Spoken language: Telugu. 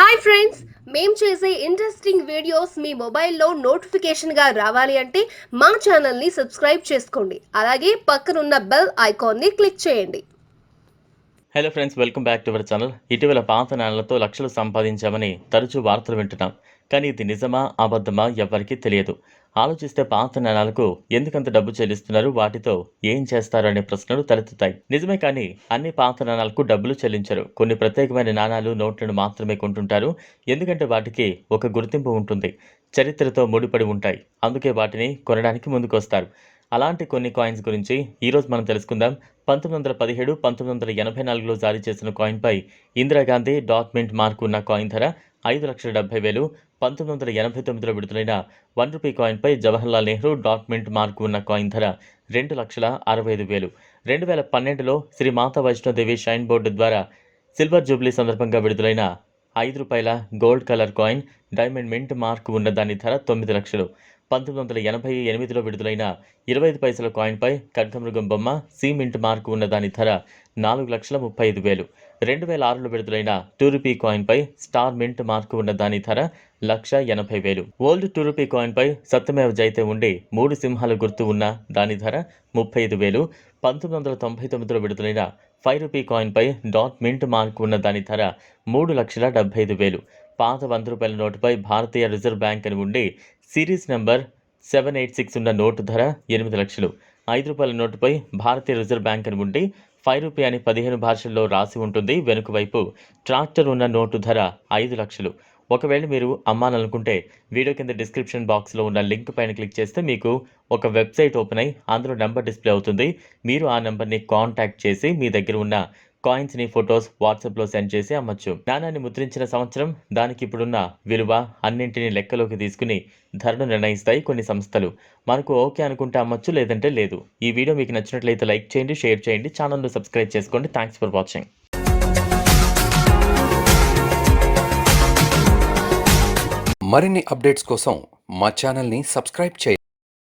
హాయ్ ఫ్రెండ్స్, మేము చేసే ఇంట్రెస్టింగ్ వీడియోస్ మీ మొబైల్లో నోటిఫికేషన్గా రావాలి అంటే మా ఛానల్ని సబ్స్క్రైబ్ చేసుకోండి. అలాగే పక్కనున్న బెల్ ఐకాన్ని క్లిక్ చేయండి. Hello friends, welcome back to our channel. ఇటీవల పాత నాణాలతో లక్షలు సంపాదించామని తరచూ వార్తలు వింటున్నాం. కానీ ఇది నిజమా అబద్ధమా ఎవ్వరికీ తెలియదు. ఆలోచిస్తే పాత నాణాలకు ఎందుకంత డబ్బు చెల్లిస్తున్నారు, వాటితో ఏం చేస్తారు అనే ప్రశ్నలు తలెత్తుతాయి. నిజమే, కానీ అన్ని పాత నాణాలకు డబ్బులు చెల్లించరు. కొన్ని ప్రత్యేకమైన నాణాలు, నోట్లను మాత్రమే కొంటుంటారు. ఎందుకంటే వాటికి ఒక గుర్తింపు ఉంటుంది, చరిత్రతో ముడిపడి ఉంటాయి. అందుకే వాటిని కొనడానికి ముందుకొస్తారు. అలాంటి కొన్ని కాయిన్స్ గురించి ఈరోజు మనం తెలుసుకుందాం. 1917, 1984లో జారీ చేసిన కాయిన్పై ఇందిరాగాంధీ డాట్ మింట్ మార్క్ ఉన్న కాయిన్ ధర 5,70,000. 1989లో విడుదలైన ₹1 కాయిన్పై Jawaharlal Nehru dot mint mark ఉన్న కాయిన్ ధర 2,65,000. 2012లో శ్రీ మాతా వైష్ణోదేవి షైన్ బోర్డు ద్వారా సిల్వర్ జూబ్లీ సందర్భంగా విడుదలైన ₹5 gold colour coin diamond mint mark ఉన్న దాని ధర 9 లక్షలు. 1988లో విడుదలైన 25 పైసల కాయిన్పై ఖడ్గమృగం బొమ్మ సి మింట్ మార్క్ ఉన్న దాని ధర 4,35,000. 2006లో విడుదలైన ₹2 కాయిన్పై స్టార్ మింట్ మార్క్ ఉన్న దాని ధర 1,80,000. ఓల్డ్ ₹2 కాయిన్పై సత్యమేవ జయతే ఉండి 3 సింహాల గుర్తు ఉన్న దాని ధర 35,000. 1999లో విడుదలైన ₹5 కాయిన్పై డాట్ మింట్ మార్క్ ఉన్న దాని ధర 3,75,000. పాత ₹100 నోటుపై భారతీయ రిజర్వ్ బ్యాంక్ అని ఉండి సిరీస్ నెంబర్ 786 ఉన్న నోటు ధర 8 లక్షలు. ₹5 నోటుపై భారతీయ రిజర్వ్ బ్యాంక్ అని ఉండి ₹5 అని 15 భాషల్లో రాసి ఉంటుంది. వెనుక వైపు ట్రాక్టర్ ఉన్న నోటు ధర 5 లక్షలు. ఒకవేళ మీరు అమ్మాలనుకుంటే వీడియో కింద డిస్క్రిప్షన్ బాక్స్లో ఉన్న లింక్ పైన క్లిక్ చేస్తే మీకు ఒక వెబ్సైట్ ఓపెన్ అయ్యి అందులో నెంబర్ డిస్ప్లే అవుతుంది. మీరు ఆ నెంబర్ని కాంటాక్ట్ చేసి మీ దగ్గర ఉన్న కాయిన్స్ని ఫొటోస్ వాట్సాప్లో సెండ్ చేసి అమ్మచ్చు. నాణాన్ని ముద్రించిన సంవత్సరం, దానికి ఇప్పుడున్న విలువ అన్నింటినీ లెక్కలోకి తీసుకుని ధరను నిర్ణయిస్తాయి కొన్ని సంస్థలు. మనకు ఓకే అనుకుంటే అమ్మచ్చు, లేదంటే లేదు. ఈ వీడియో మీకు నచ్చినట్లయితే లైక్ చేయండి, షేర్ చేయండి, ఛానల్ను సబ్స్క్రైబ్ చేసుకోండి. Thanks for watching. మరిన్ని అప్డేట్స్ కోసం మా ఛానల్ని సబ్స్క్రైబ్ చేయండి.